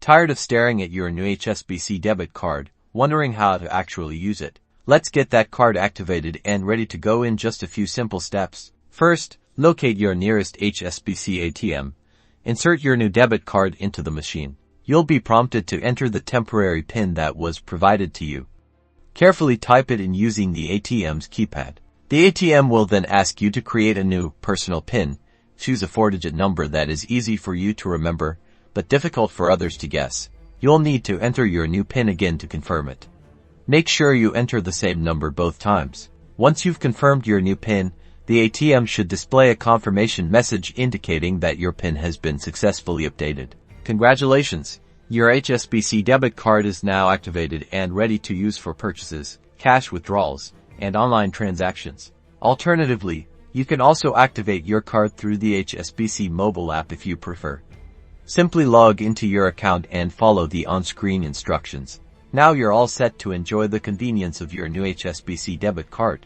Tired of staring at your new HSBC debit card, wondering how to actually use it? Let's get that card activated and ready to go in just a few simple steps. First, locate your nearest HSBC ATM. Insert your new debit card into the machine. You'll be prompted to enter the temporary PIN that was provided to you. Carefully type it in using the ATM's keypad. The ATM will then ask you to create a new personal PIN. Choose a 4-digit number that is easy for you to remember, but difficult for others to guess. You'll need to enter your new PIN again to confirm it. Make sure you enter the same number both times. Once you've confirmed your new PIN, the ATM should display a confirmation message indicating that your PIN has been successfully updated. Congratulations! Your HSBC debit card is now activated and ready to use for purchases, cash withdrawals, and online transactions. Alternatively, you can also activate your card through the HSBC mobile app if you prefer. Simply log into your account and follow the on-screen instructions. Now you're all set to enjoy the convenience of your new HSBC debit card.